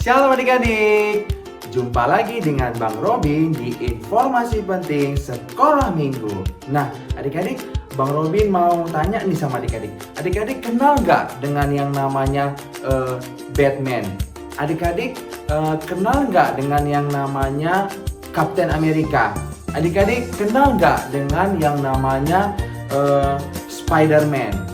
Shalom adik-adik, jumpa lagi dengan Bang Robin di informasi penting sekolah minggu. Nah adik-adik, Bang Robin mau tanya nih sama adik-adik. Adik-adik kenal gak dengan yang namanya Batman? Adik-adik kenal gak dengan yang namanya Captain America? Adik-adik kenal gak dengan yang namanya Spider-Man?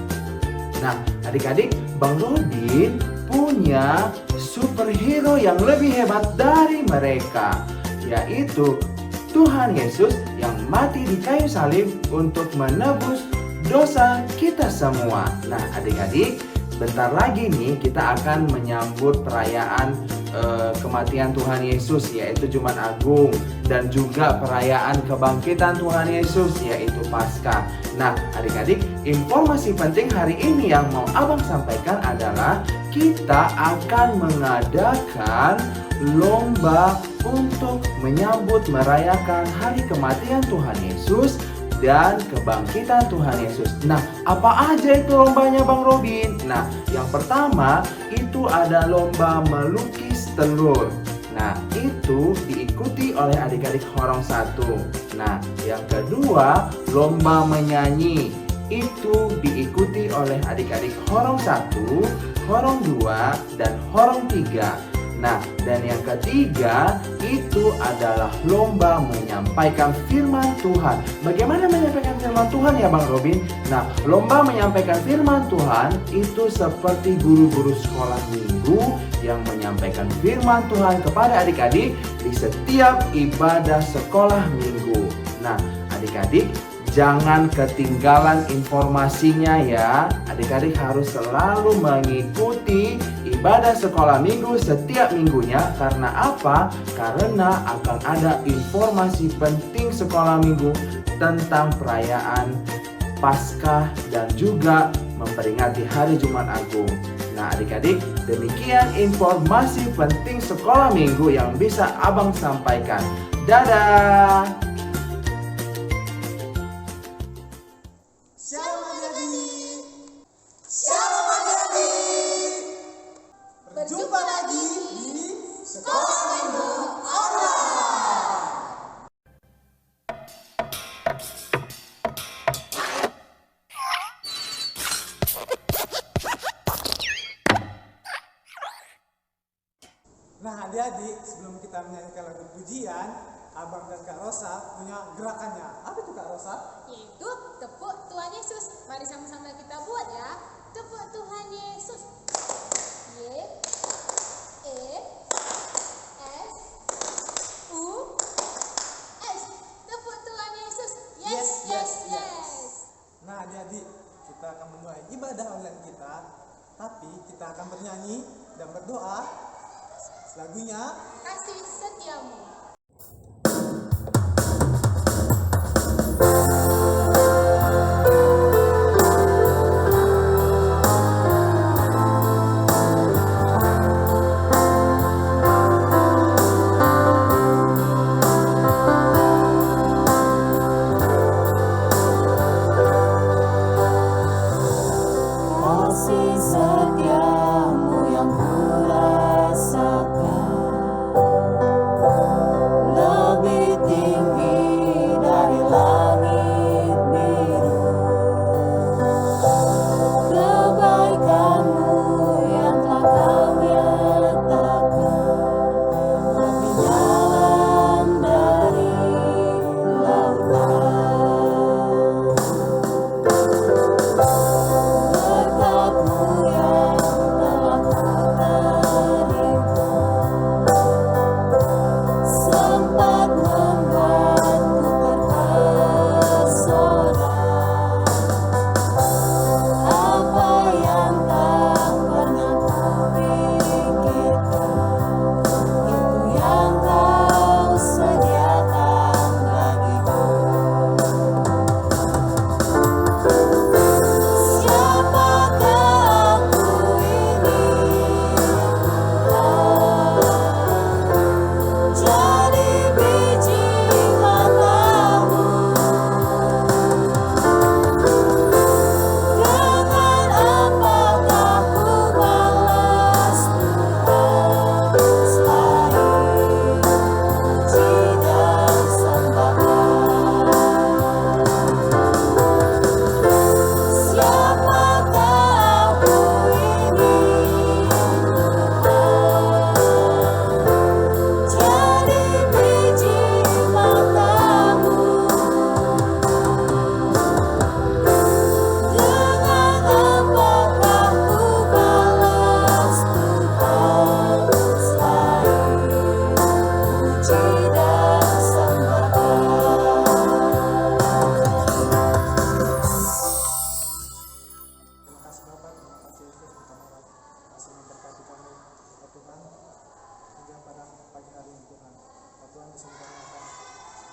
Nah adik-adik, Bang Robin punya superhero yang lebih hebat dari mereka, yaitu Tuhan Yesus yang mati di kayu salib untuk menebus dosa kita semua. Nah adik-adik, bentar lagi nih kita akan menyambut perayaan kematian Tuhan Yesus, yaitu Jumat Agung, dan juga perayaan kebangkitan Tuhan Yesus, yaitu Paskah. Nah adik-adik, informasi penting hari ini yang mau abang sampaikan adalah kita akan mengadakan lomba untuk menyambut merayakan hari kematian Tuhan Yesus dan kebangkitan Tuhan Yesus. Nah, apa aja itu lombanya Bang Robin? Nah, yang pertama itu ada lomba melukis telur. Nah, itu diikuti oleh adik-adik horong 1. Nah, yang kedua lomba menyanyi. Itu diikuti oleh adik-adik horong 1, horong 2, dan horong 3. Nah, dan yang ketiga itu adalah lomba menyampaikan firman Tuhan. Bagaimana menyampaikan firman Tuhan ya Bang Robin? Nah, lomba menyampaikan firman Tuhan itu seperti guru-guru sekolah minggu yang menyampaikan firman Tuhan kepada adik-adik di setiap ibadah sekolah minggu. Nah, adik-adik jangan ketinggalan informasinya ya. Adik-adik harus selalu mengikuti ibadah sekolah minggu setiap minggunya. Karena apa? Karena akan ada informasi penting sekolah minggu tentang perayaan Paskah dan juga memperingati hari Jumat Agung. Nah adik-adik, demikian informasi penting sekolah minggu yang bisa abang sampaikan. Dadah! Shalom adik-adik. Berjumpa lagi di Sekolah Minggu Online. Nah adik-adik, sebelum kita menyanyikan lagu pujian, Abang dan Kak Rosa punya gerakannya. Apa itu Kak Rosa? Yaitu tepuk Tuhan Yesus. Mari sama-sama kita buat ya. Tepuk Tuhan Yesus. Y E S U S. Tepuk Tuhan Yesus. Yes, yes, yes. Nah adik-adik, kita akan memulai ibadah online kita, tapi kita akan bernyanyi dan berdoa. Lagunya Kasih setiamu. Kasih setiamu yang kurasakan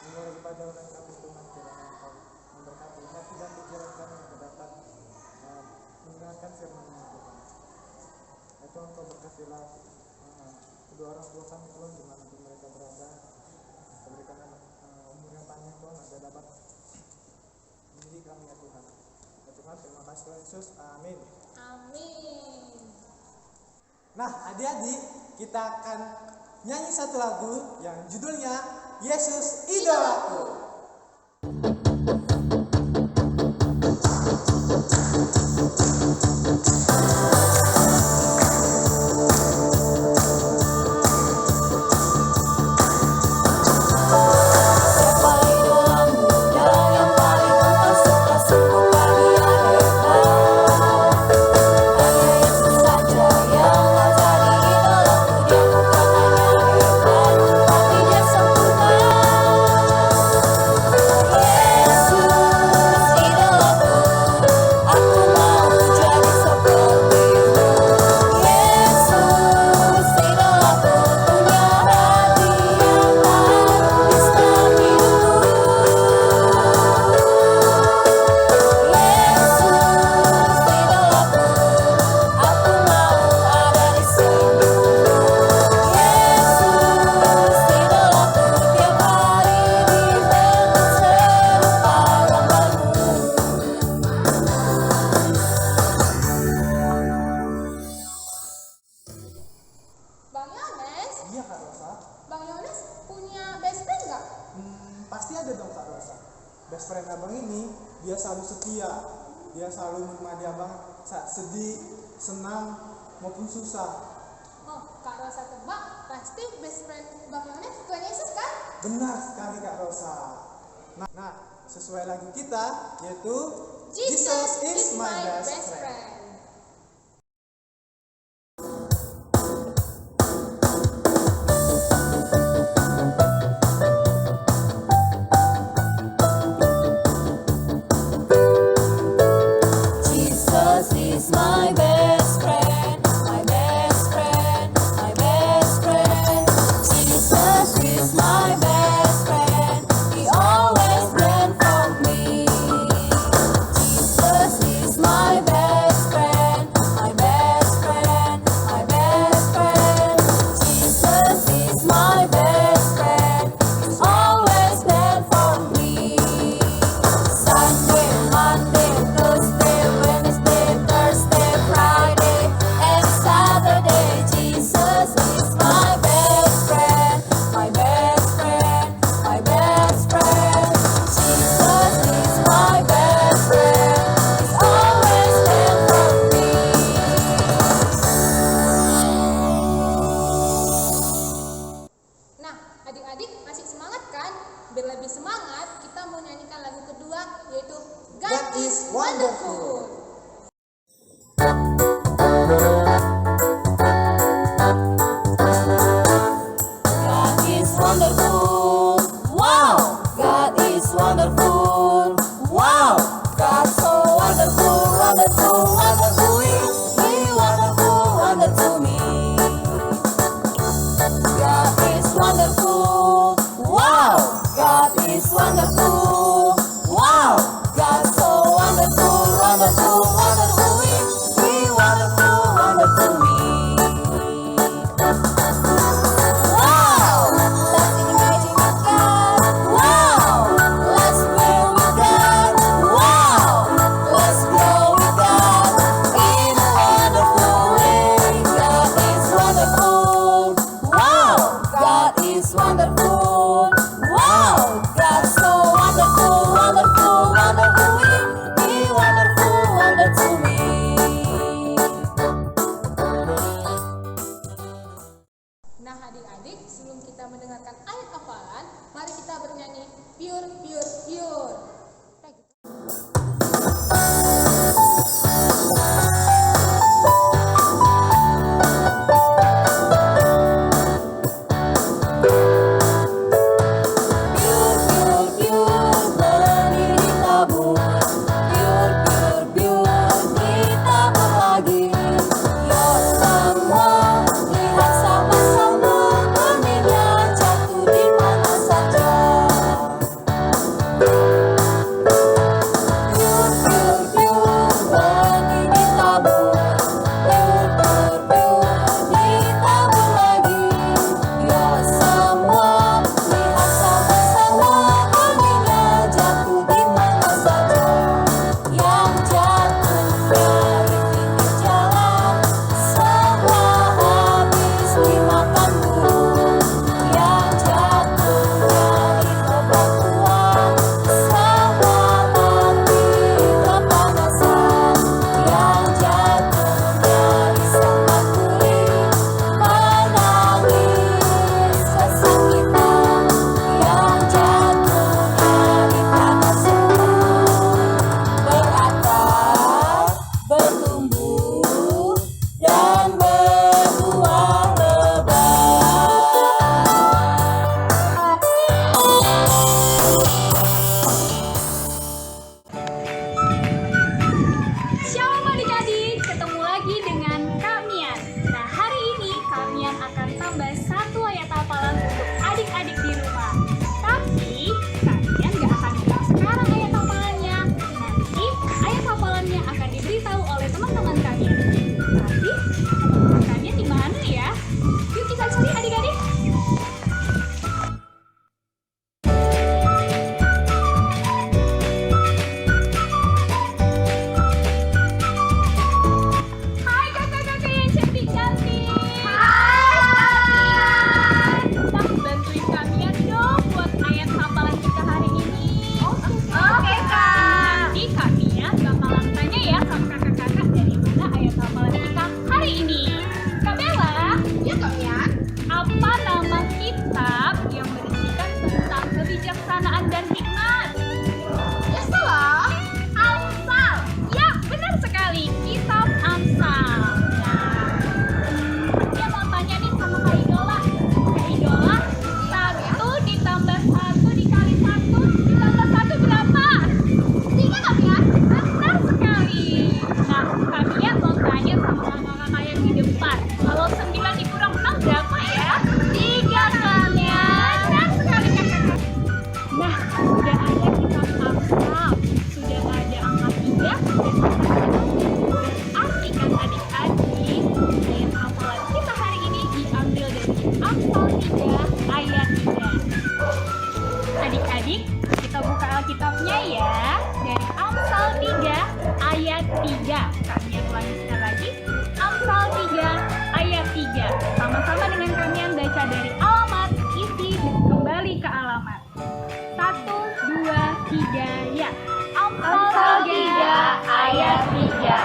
Inilah ibadah online kami Tuhan, kiranya Engkau memberkati hati dan pikiran kami yang dapat mendengarkan firman-Mu Tuhan. Ya Tuhan, Kau berkatilah kedua orang tua kami Tuhan, dimanapun mereka berada. Kau berikan umur yang panjang Tuhan, agar dapat mendidik kami ya Tuhan. Ya Tuhan, terima kasih Tuhan Yesus, amin. Amin. Nah adik-adik, kita akan nyanyi satu lagu yang judulnya Yesus Idolaku. Bang Yones, Iya Kak Rosa. Bang Yones punya best friend nggak? Pasti ada dong Kak Rosa. Best friend abang ini dia selalu setia. Dia selalu menemani abang saat sedih, senang maupun susah. Oh, Kak Rosa tebak, pasti best friend Bang Yones Tuhan Yesus kan? Benar sekali Kak Rosa. Nah, sesuai lagu kita yaitu Jesus is my best friend. Jesus is my best friend, my best friend, my best friend. Jesus is my best friend. He always there for me. Jesus is my best friend, my best friend, my best friend. Jesus is my best friend. He's always there for me. Sunday, Monday, Tuesday, Wednesday, Thursday, Friday, and Saturday. Jesus is my best friend, my best friend, my best friend. Jesus is my best friend. He's always there for me. Nah, adik-adik masih semangat kan? Biar lebih semangat, kita mau nyanyikan lagu kedua yaitu God is Wonderful. God is wonderful. Wow, God is wonderful. Wow, God so wonderful, wonderful, wonderful. He wonderful, wonderful me. God is wonderful. Wow, God is wonderful. Wow, God so wonderful, wonderful, wonderful. He wonderful, wonderful me. Wow, let's imagine with God. Wow, let's pray with God. Wow, let's grow with God in a wonderful way. God is wonderful. Wow, God is wonderful. Wow, God so wonderful, wonderful, wonderful. He wonderful, wonderful me. Nah, adik-adik, sebelum kita mendengarkan ayat hafalan, mari kita bernyanyi Pure, Pure, Pure. Udah gitu. Pure, pure, pure, berdiri tabur. Pure, pure, pure, ditabur lagi. Yuk semua, lihat sama-sama benihnya jatuh di mana saja. Amsal 3 ayat 3. Adik-adik, kita buka Alkitabnya ya. Dari Amsal 3 ayat 3. Kami yang ulangi sekali lagi. Amsal 3 ayat 3. Sama-sama dengan kami yang baca dari alamat, isi, dan kembali ke alamat. 1, 2, 3, ya. Amsal 3 ayat 3.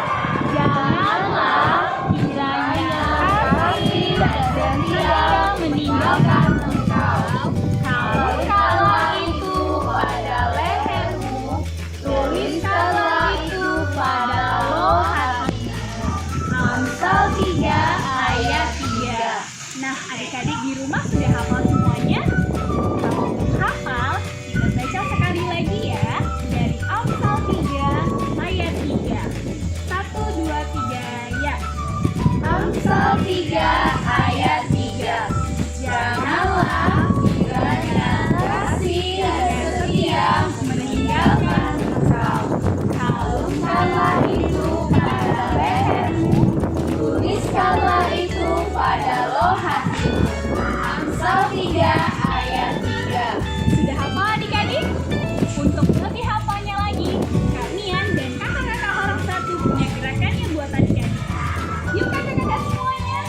Janganlah kiranya kasih dan setia meninggalkan engkau. Kalau kala itu pada lehermu, tuliskanlah itu pada lohatmu. Amsal 3 ayat 3. Nah, adik-adik di rumah sudah hafal semuanya? Kalau belum hafal, kita baca sekali lagi ya. Dari Amsal 3 ayat 3. 1, 2, 3, ya. Amsal 3 ayat 3. Janganlah kiranya kasih dan setia meninggalkan engkau. Kalungkanlah itu pada lehermu, tuliskanlah itu pada lohatmu. Amsal 3 ayat 3. Sudah hafal adik-adik? Untuk lebih hafalnya lagi, kalian dan kakak-kakak orang satu punya gerakannya buat adik-adik. Yuk kakak-kakak semuanya.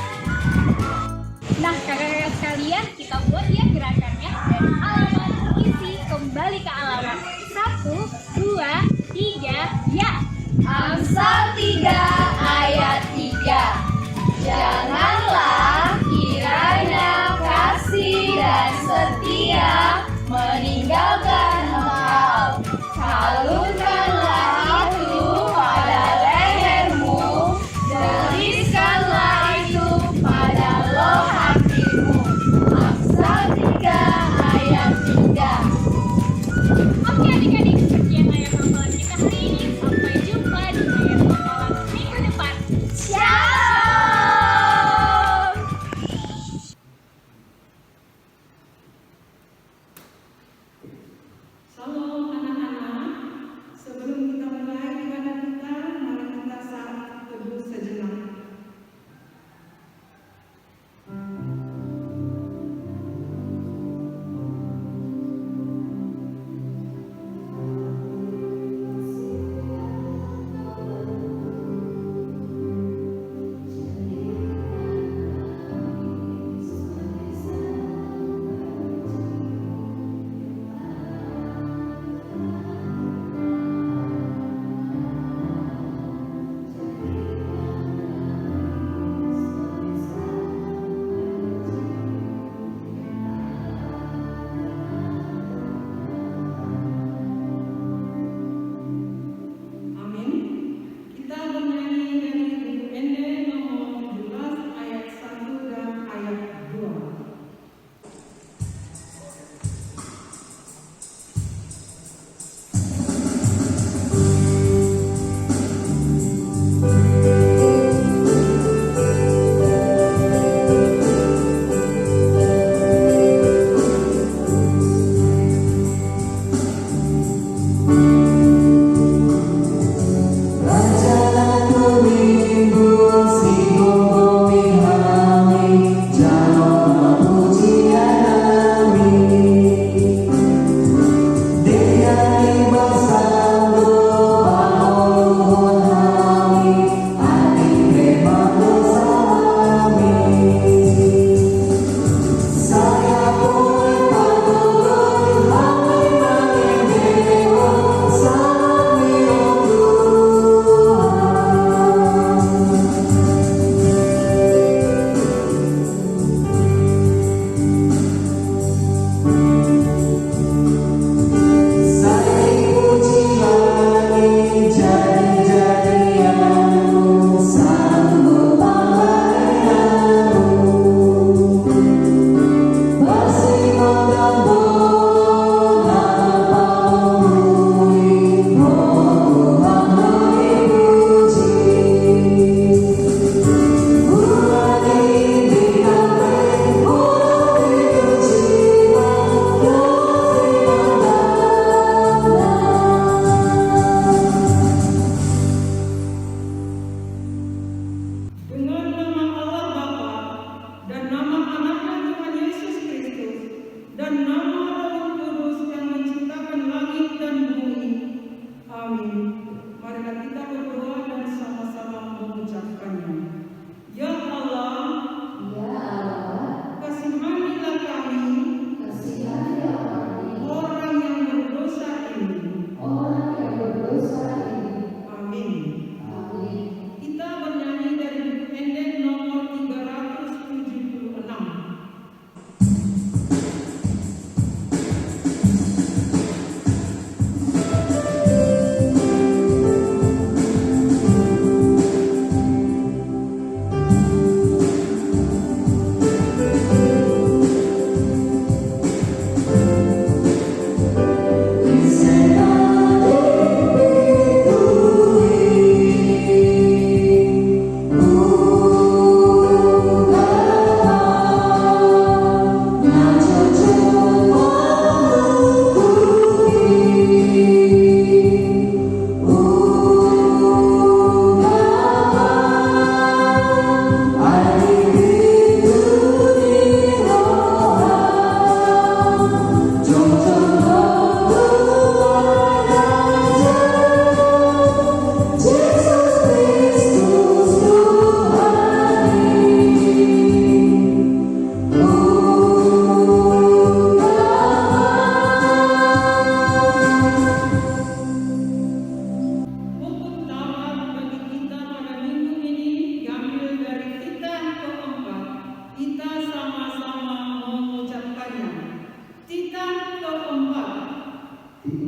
Nah kakak-kakak sekalian, kita buat ya gerakannya dari alamat, isi, kembali ke alamat. 1, 2, 3, ya. Amsal 3 ayat 3. Janganlah kiranya kasih dan setia meninggalkan engkau. Kalungkanlah itu pada lehermu, tuliskanlah itu pada lohatmu. Amsal 3 ayat 3. Oke adik-adik, sekian ayat hafalan kita hari ini. Sampai jumpa di ayat hafalan minggu depan. Ciao.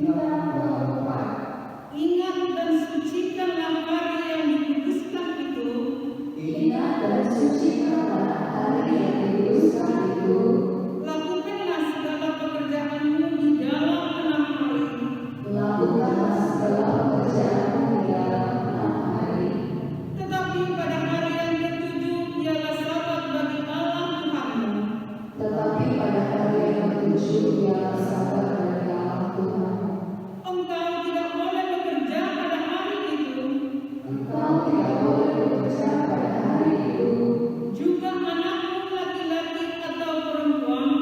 Ingat dan sucikanlah hari yang dikuduskan itu. Lakukanlah segala pekerjaanmu di dalam 6 hari. Tetapi pada hari yang ketujuh ialah Sabat bagi Allah Tuhanmu. Engkau tidak boleh bekerja pada hari itu. Juga anakmu laki-laki atau perempuan,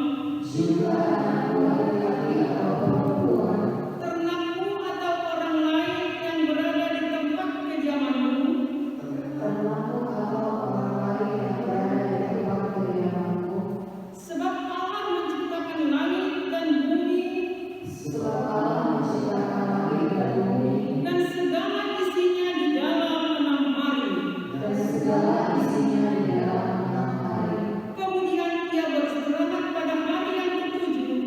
ternakmu atau orang lain yang berada di tempat kediamanmu, sebab Allah menciptakan langit dan bumi dan segala isinya di dalam 6 hari. Kemudian ia beristirahat pada hari yang ketujuh.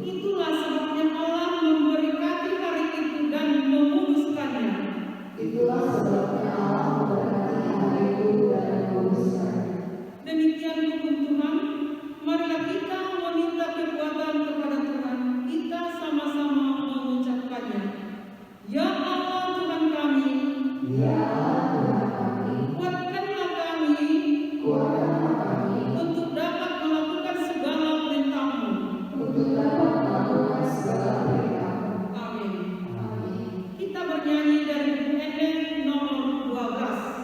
Itulah sebabnya Allah memberkati hari itu dan menguduskannya. Demikian hukum Tuhan. Marilah kita meminta kekuatan kepada Tuhan. Kita sama-sama mengucapkannya. Ya Allah Tuhan kami, kuatkanlah kami untuk dapat melakukan segala perintah-Mu. Amin. Kita bernyanyi dari buku Eden nomor 12.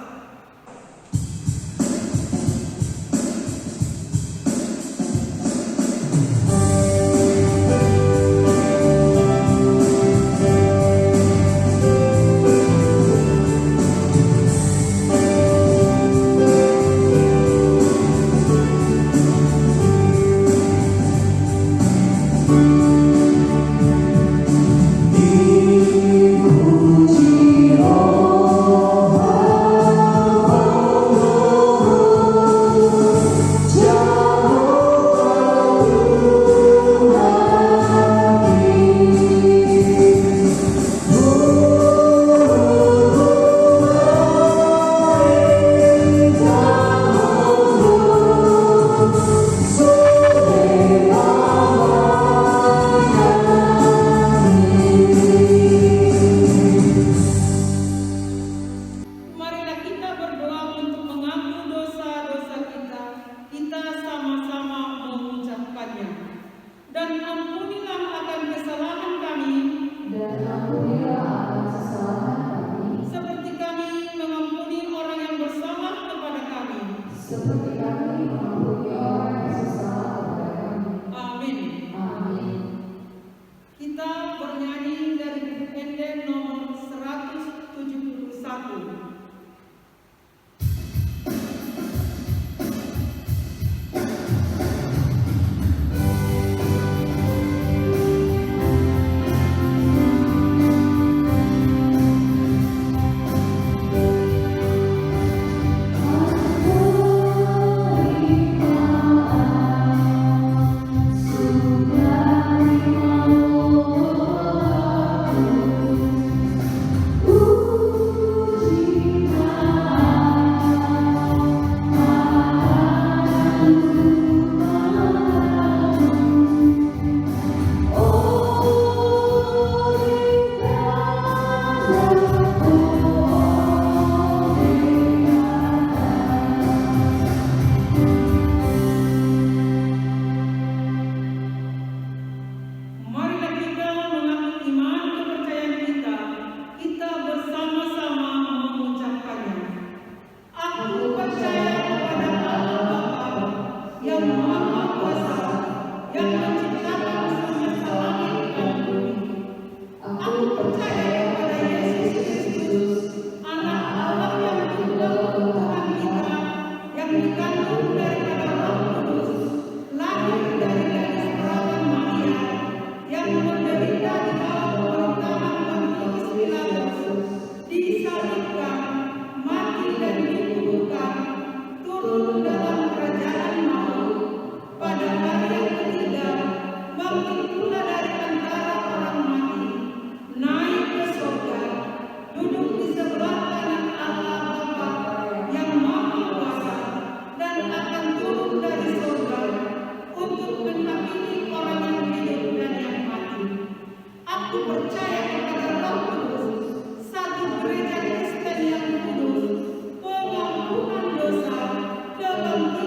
Marilah kita berdoa untuk mengaku dosa-dosa kita. Kita sama-sama mengucapkannya. Dan ampunilah akan kesalahan kami, seperti kami mengampuni orang yang bersalah kepada kami. Amin. Kita bernyanyi dari buku Eden nomor 171. Aku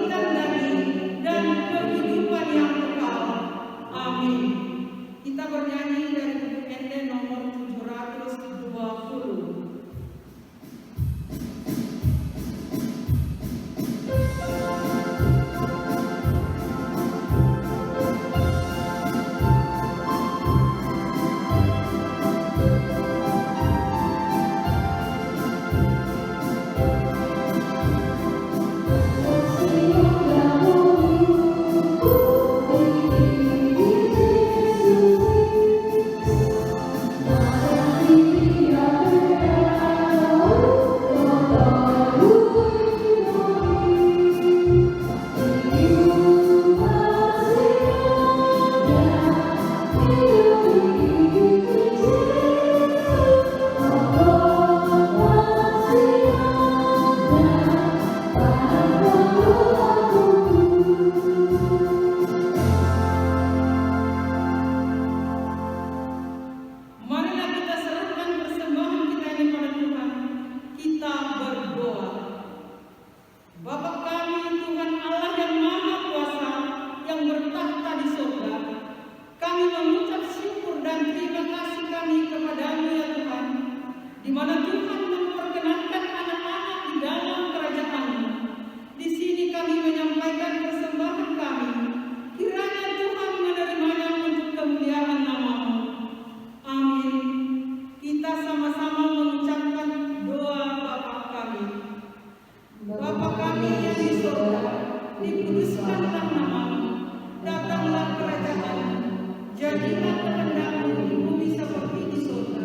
kebangkitan daging, dan kehidupan yang kekal. Amin. Kita bernyanyi dari buku ND nomor 720. Marilah kita serahkan persembahan kita ini pada Tuhan. Kita berdoa. Bapa kami, Tuhan Allah yang Maha Kuasa, yang bertahta di surga, kami mengucap syukur dan terima kasih kami kepadamu ya Tuhan, di mana Tuhan memperkenankan anak-anak di dalam kerajaan-Mu. Di sini kami menyampaikan persembahan kami. Kiranya Tuhan menerimanya untuk kemuliaan nama-Mu. Amin. Kita sama-sama mengucapkan doa Bapa kami. Bapa kami yang di surga, dikuduskanlah nama-Mu, datanglah kerajaan-Mu, jadilah kehendak-Mu di bumi seperti di surga.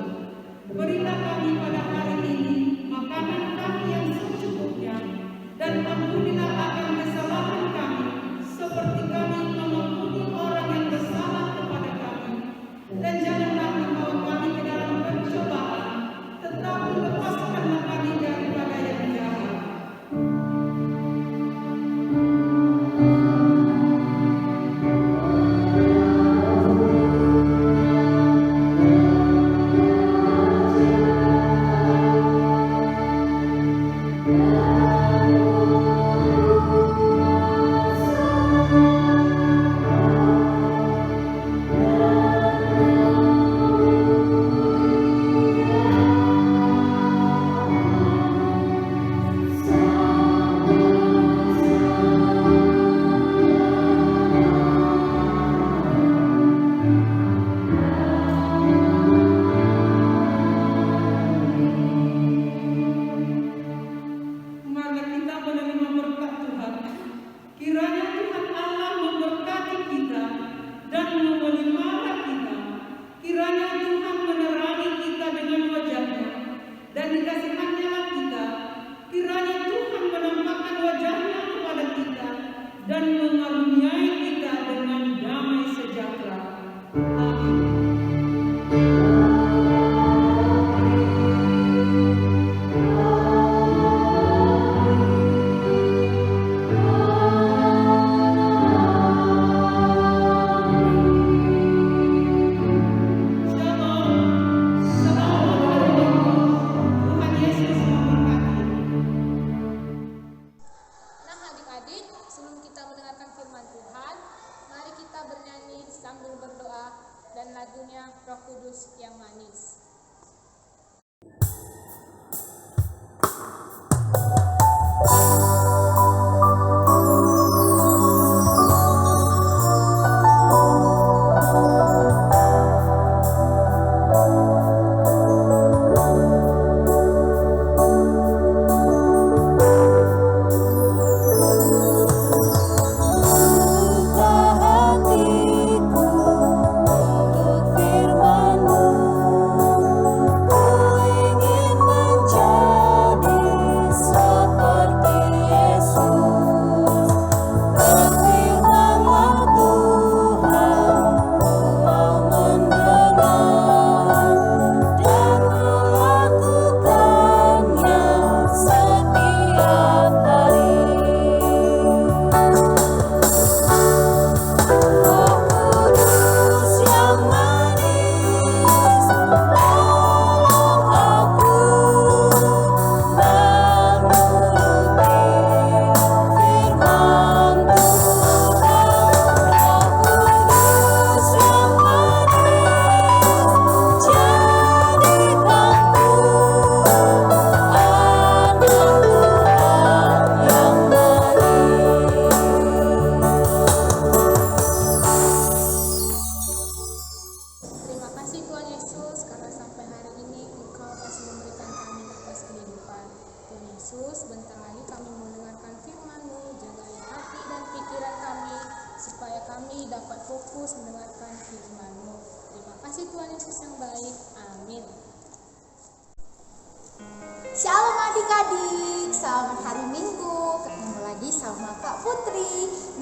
Berilah kami pada hari ini makanan kami yang secukupnya, dan ampunilah akan kesalahan kami, seperti kami mengampuni orang yang bersalah kepada kami. Dan janganlah membawa kami ke dalam pencobaan, tetapi lepaskanlah kami daripada yang jahat. Marilah kita menerima berkat Tuhan. Kiranya Tuhan Allah memberkati kita dan memelihara kita. Kiranya Tuhan menerangi kita dengan wajah-Nya dan dikasihannya kita. Kiranya Tuhan menampakkan wajah-Nya kepada kita dan mengaruniai kita dengan damai sejahtera. Amin. Shalom. Selamat hari Minggu. Tuhan Yesus memberkati. Nah adik-adik, sebelum kita mendengarkan firman Tuhan,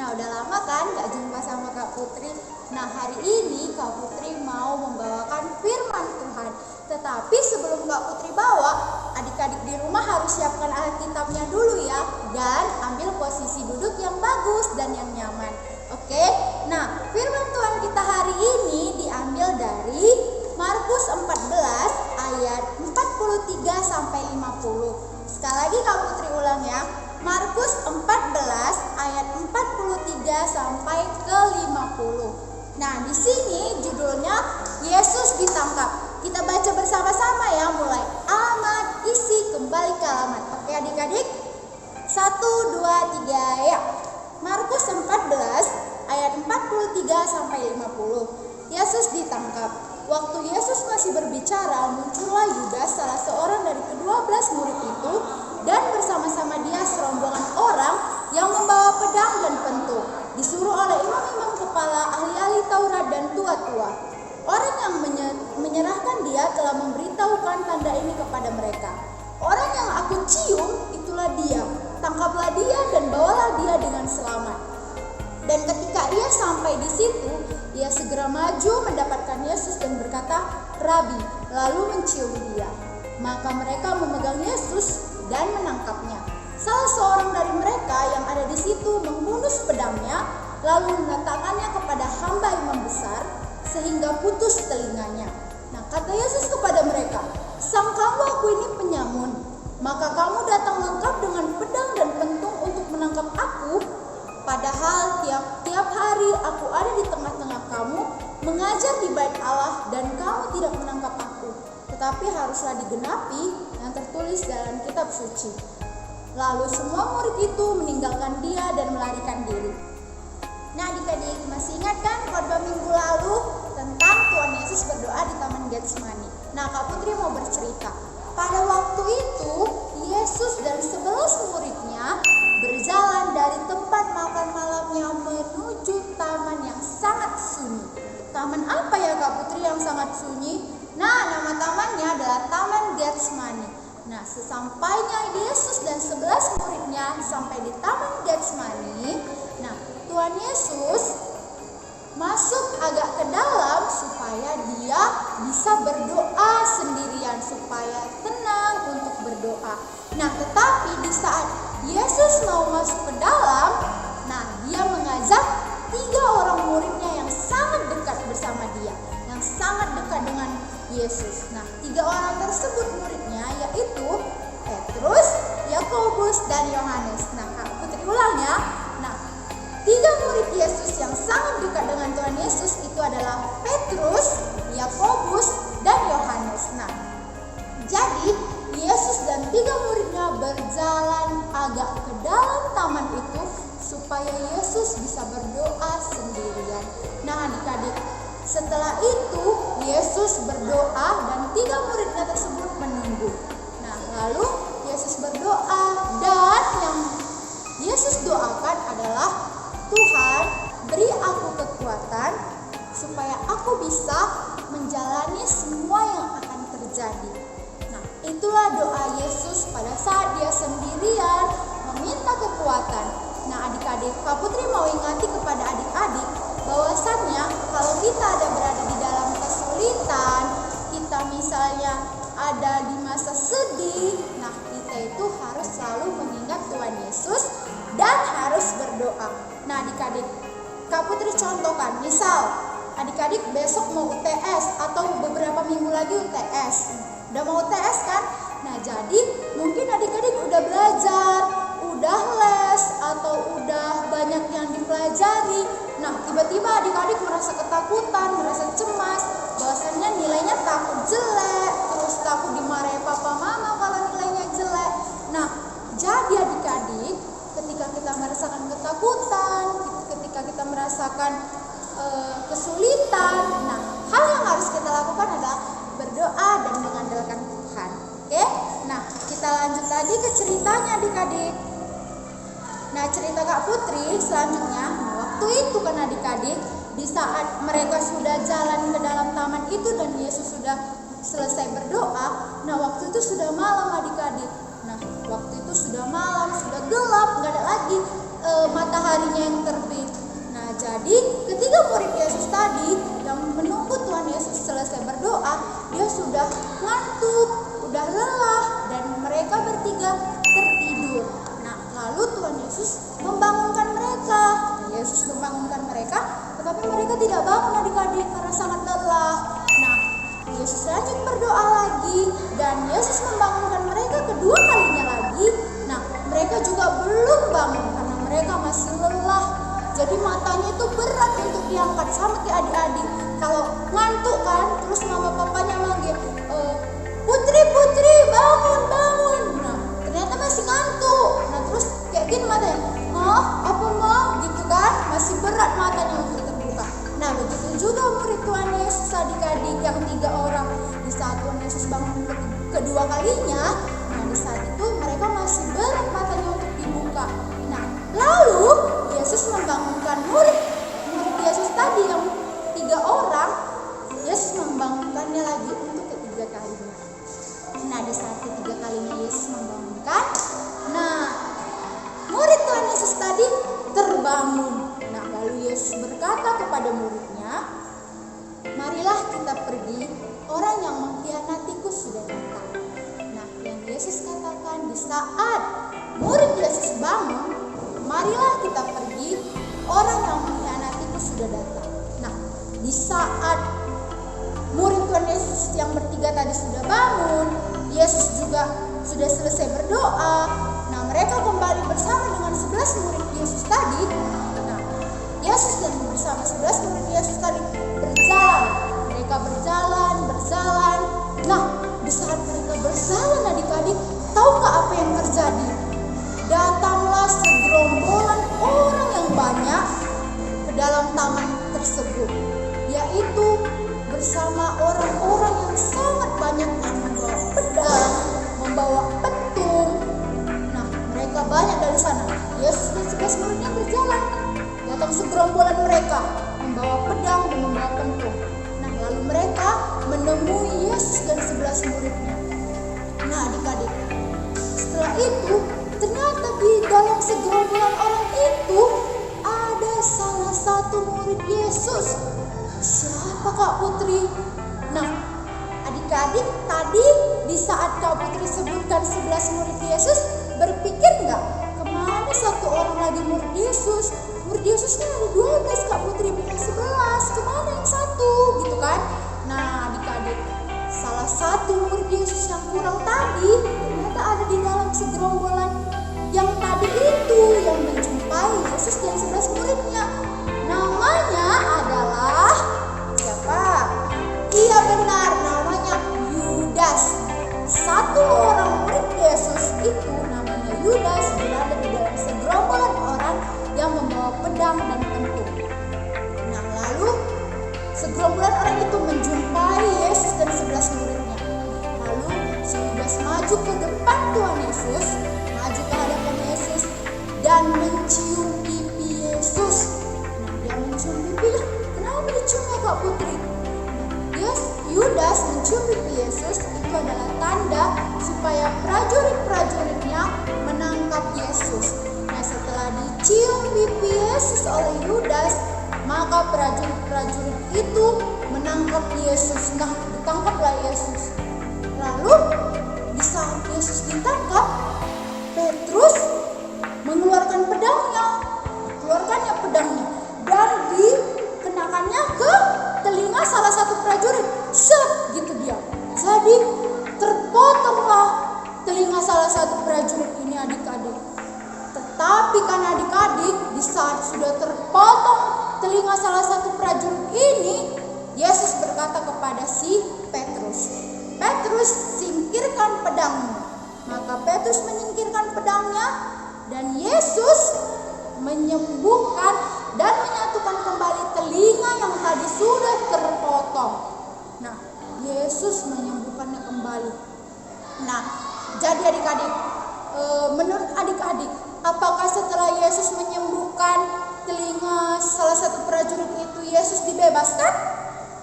Nah, udah lama kan gak jumpa sama Kak Putri. Nah, hari ini Kak Putri mau membawakan firman Tuhan. Tetapi sebelum Kak Putri bawa, adik-adik di rumah harus siapkan Alkitabnya dulu ya. Dan ambil posisi duduk yang bagus dan yang nyaman. Oke? Nah, firman Tuhan kita hari ini diambil dari Markus 14 ayat 43 sampai 50. Sekali lagi Kak Putri ulang ya. Markus 14 ayat 43 sampai ke 50. Nah, di sini judulnya Yesus ditangkap. Kita baca bersama-sama ya, mulai alamat, isi, kembali ke alamat. Oke adik-adik? 1, 2, 3 ya. Markus 14 ayat 43 sampai 50. Yesus ditangkap. Waktu Yesus masih berbicara, muncullah Yudas, salah seorang dari ke-12 murid itu, dan bersama-sama dia serombongan orang yang membawa pedang dan pentung, disuruh oleh imam-imam kepala, ahli-ahli Taurat dan tua-tua. Orang yang menyerahkan dia telah memberitahukan tanda ini kepada mereka. Orang yang aku cium, itulah dia. Tangkaplah dia dan bawalah dia dengan selamat. Dan ketika ia sampai di situ, ia segera maju mendapatkan Yesus dan berkata, "Rabi," lalu mencium dia. Maka mereka memegang Yesus dan menangkapnya. Salah seorang dari mereka yang ada di situ menghunus pedangnya, lalu meletakkannya kepada hamba imam besar, sehingga putus telinganya. Nah, kata Yesus kepada mereka, "Sangkamu aku ini penyamun, maka kamu datang lengkap dengan pedang dan pentung untuk menangkap aku? Padahal tiap hari aku ada di tengah-tengah kamu, mengajar di bait Allah, dan kamu tidak menangkap aku. Tetapi haruslah digenapi yang tertulis dalam kitab suci." Lalu semua murid itu meninggalkan dia dan melarikan diri. Nah, adik-adik masih ingat kan khotbah minggu lalu tentang Tuhan Yesus berdoa di Taman Getsemani. Nah, Kak Putri mau bercerita. Pada waktu itu Yesus dan 11 muridnya berjalan dari tempat makan malamnya menuju taman yang sangat sunyi. Taman apa ya Kak Putri yang sangat sunyi? Nah, nama tamannya adalah Taman Getsemani. Nah, sesampainya Yesus dan 11 muridnya sampai di Taman Getsemani, nah, Tuhan Yesus masuk agak ke dalam supaya dia bisa berdoa sendirian, supaya tenang untuk berdoa. Nah, tetapi di saat Yesus mau masuk ke dalam, nah, dia mengajak 3 orang muridnya yang sangat dekat bersama dia, yang sangat dekat dengan Yesus. Nah, 3 orang tersebut muridnya yaitu Petrus, Yakobus, dan Yohanes. Nah, Kak Putri ulang ya. Nah, 3 murid Yesus yang sangat dekat dengan Tuhan Yesus itu adalah Petrus, Yakobus, dan Yohanes. Nah, jadi Yesus dan 3 muridnya berjalan agak ke dalam taman itu supaya Yesus bisa berdoa sendirian. Nah, adik-adik, setelah itu Yesus berdoa dan 3 muridnya tersebut menunggu. Nah, lalu Yesus berdoa dan yang Yesus doakan adalah, "Tuhan, beri aku kekuatan supaya aku bisa menjalani semua yang akan terjadi." Nah, itulah doa Yesus pada saat dia sendirian meminta kekuatan. Nah, adik-adik, Kak Putri mau ingati kepada adik-adik bahwasannya kalau kita ada berada di dalam kesulitan, kita misalnya ada di masa sedih, nah, kita itu harus selalu mengingat Tuhan Yesus dan harus berdoa. Nah, adik-adik, Kak Putri contohkan, misal adik-adik besok mau UTS atau beberapa minggu lagi UTS. Udah mau UTS kan? Nah, jadi mungkin adik-adik udah belajar, udah les, atau udah banyak yang dipelajari. Nah, tiba-tiba adik-adik merasa ketakutan, merasa cemas, bahwasannya nilainya takut jelek, terus takut dimarahi papa mama kalau nilainya jelek. Nah, jadi adik-adik, ketika kita merasakan ketakutan, ketika kita merasakan kesulitan, nah, hal yang harus kita lakukan adalah berdoa dan mengandalkan Tuhan. Oke? Nah, kita lanjut tadi ke ceritanya adik-adik. Nah, cerita Kak Putri selanjutnya, waktu itu kan adik-adik, di saat mereka sudah jalan ke dalam taman itu dan Yesus sudah selesai berdoa, nah waktu itu sudah malam adik-adik. Nah, waktu itu sudah malam, sudah gelap, nggak ada lagi mataharinya yang terbit. Jadi ketiga murid Yesus tadi yang menunggu Tuhan Yesus selesai berdoa, dia sudah ngantuk, udah lelah, dan mereka bertiga tertidur. Nah, lalu Tuhan Yesus membangunkan mereka. Yesus membangunkan mereka, tetapi mereka tidak bangun adik-adik karena sangat lelah. Nah, Yesus lanjut berdoa lagi, dan Yesus membangunkan mereka kedua kalinya lagi. Nah, mereka juga belum bangun karena mereka masih lelah. Jadi matanya itu berat untuk diangkat, sama kayak adik-adik. Kalau ngantuk kan, terus mama papanya manggil, Putri, Putri, bangun, bangun. Nah, ternyata masih ngantuk. Nah, terus kayak gini matanya, apa mau? Gitu kan, masih berat matanya untuk terbuka. Nah, begitu juga murid Tuhan Yesus adik-adik yang 3 orang. Di saat Tuhan Yesus bangun kedua kalinya, nah di saat itu mereka masih berat matanya untuk dibuka. Nah, lalu Yesus membangunkan murid Yesus tadi yang 3 orang. Yesus membangunkannya lagi untuk ketiga kalinya. Nah, di saat ketiga kalinya Yesus membangunkan, nah murid Tuhan Yesus tadi terbangun. Nah, lalu Yesus berkata kepada muridnya, marilah kita pergi, orang yang mengkhianatiku sudah datang. Nah, yang Yesus katakan di saat murid Yesus bangun, marilah kita pergi, orang yang mengkhianatiku sudah datang. Nah, di saat murid Tuhan Yesus yang bertiga tadi sudah bangun, Yesus juga sudah selesai berdoa. Nah, mereka kembali bersama dengan 11 murid Yesus tadi. Nah, Yesus dan bersama 11 murid Yesus tadi berjalan. Mereka berjalan. Nah, di saat mereka berjalan adik-adik, tahukah apa yang terjadi? Datanglah segerombolan orang yang banyak ke dalam taman tersebut, yaitu bersama orang-orang yang sangat banyak yang membawa pedang, membawa petung. Nah, mereka banyak dari sana. Yesus dan 11 muridnya berjalan. Datang segerombolan mereka membawa pedang dan membawa petung. Nah, lalu mereka menemui Yesus dan 11 muridnya. Nah, adik-adik, setelah itu ternyata di dalam segerombolan orang itu ada salah satu murid Yesus. Siapa Kak Putri? Nah, adik-adik, tadi di saat Kak Putri sebutkan 11 murid Yesus, berpikir nggak kemana satu orang lagi murid Yesus? Murid Yesus kan ada 12, Kak Putri, bukan 11. Kemana yang satu? Gitu kan? Nah, adik-adik, salah satu murid Yesus yang kurang tadi ternyata ada di dalam segerombolan yang tadi itu, yang menjumpai Yesus dan 11 muridnya. Namanya adalah siapa? Iya benar, namanya Yudas. Satu orang murid Yesus itu namanya Yudas berada di dalam segerombolan orang yang membawa pedang dan petung. Nah, lalu segerombolan orang itu menjumpai Yesus dan 11 muridnya. Lalu si Yudas maju ke depan Tuhan Yesus, maju ke hadapan Yesus dan mencium pipi Yesus. Nah, dia mencium pipi, lah kenapa dicium ya Kak Putri? Yudas mencium pipi Yesus itu adalah tanda supaya prajurit-prajuritnya menangkap Yesus. Nah, setelah dicium pipi Yesus oleh Yudas, maka prajurit-prajurit itu menangkap Yesus. Nah, ditangkaplah Yesus. Lalu di saat Yesus ditangkap, Petrus mengeluarkan pedangnya, dan dikenakannya ke telinga salah satu prajurit. Gitu dia. Jadi terpotonglah telinga salah satu prajurit ini adik-adik. Tetapi kan adik-adik, di saat sudah terpotong telinga salah satu prajurit ini, Yesus berkata kepada si Petrus, Petrus, singkirkan pedangmu. Maka Petrus menyingkirkan pedangnya, dan Yesus menyembuhkan dan menyatukan kembali telinga yang tadi sudah terpotong. Nah, Yesus menyembuhkannya kembali. Nah, jadi adik-adik, menurut adik-adik, apakah setelah Yesus menyembuhkan telinga salah satu prajurit itu, Yesus dibebaskan?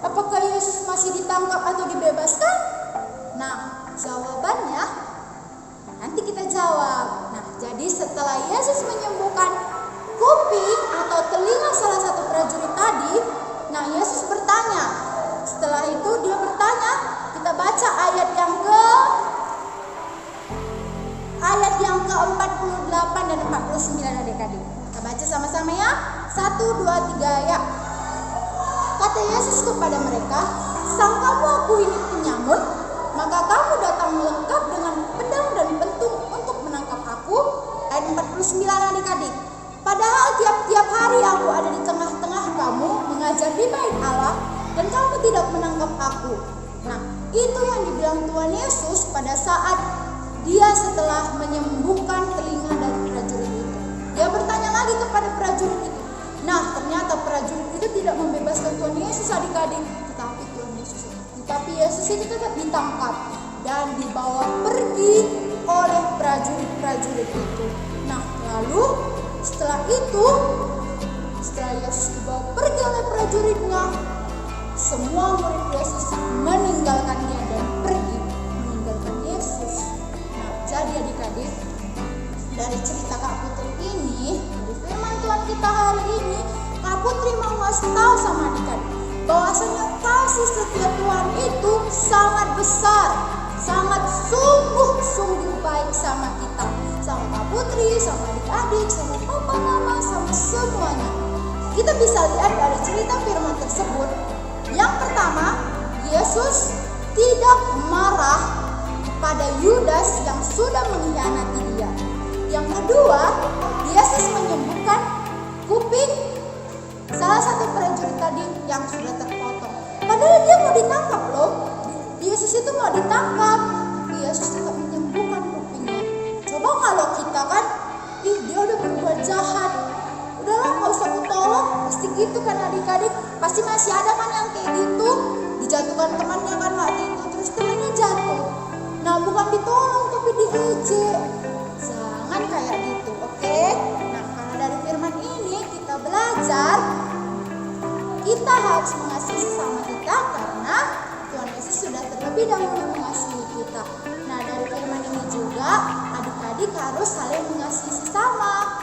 Apakah Yesus masih ditangkap atau dibebaskan? Nah, jawabannya nanti kita jawab. Nah, jadi setelah Yesus menyembuhkan kuping atau telinga salah satu prajurit bersama ya. 1, 2, 3 ya. Kata Yesus kepada mereka, "Sangkamu aku ini penyamun? Maka kamu datang lengkap dengan pedang dan pentung untuk menangkap aku." Ayat 49 adik-adik. "Padahal tiap-tiap hari aku ada di tengah-tengah kamu mengajar di bait Allah, dan kamu tidak menangkap aku." Nah, itu yang dibilang Tuhan Yesus pada saat dia setelah menyembuhkan telinga dari prajurit itu. Dia bertanya lagi kepada prajurit itu. Nah, ternyata prajurit itu tidak membebaskan Tuhan Yesus adik-adik, tetapi Yesus itu tetap ditangkap dan dibawa pergi oleh prajurit-prajurit itu. Nah, lalu setelah Yesus dibawa pergi oleh prajuritnya, semua murid Yesus meninggalkan dia dan pergi meninggalkan Yesus. Nah, jadi adik-adik, dari cerita Kak Putri ini, dari firman Tuhan kita hari ini, Kak Putri mau ngasih tahu sama adik-adik bahwasanya kasih setia Tuhan itu sangat besar, sangat sungguh-sungguh baik sama kita, sama Kak Putri, sama adik-adik, sama papa, mama, sama semuanya. Kita bisa lihat dari cerita firman tersebut. Yang pertama, Yesus tidak marah pada Yudas yang sudah mengkhianati dia. Yang kedua, Yesus menyembuhkan kuping salah satu prajurit tadi yang sudah terpotong. Padahal dia mau ditangkap loh. Yesus itu mau ditangkap, tapi Yesus tetap menyembuhkan kupingnya. Coba kalau kita kan, dia udah berbuat jahat, udahlah gak usah aku tolong. Pasti gitu kan adik-adik. Pasti masih ada kan yang kayak gitu, dijatuhkan temannya kan waktu itu, terus temannya jatuh. Nah, bukan ditolong tapi diejek. Jangan kayak gitu, oke? Nah, karena dari firman ini kita belajar kita harus mengasihi sesama kita karena Tuhan Yesus sudah terlebih dahulu mengasihi kita. Nah, dari firman ini juga adik-adik harus saling mengasihi sesama.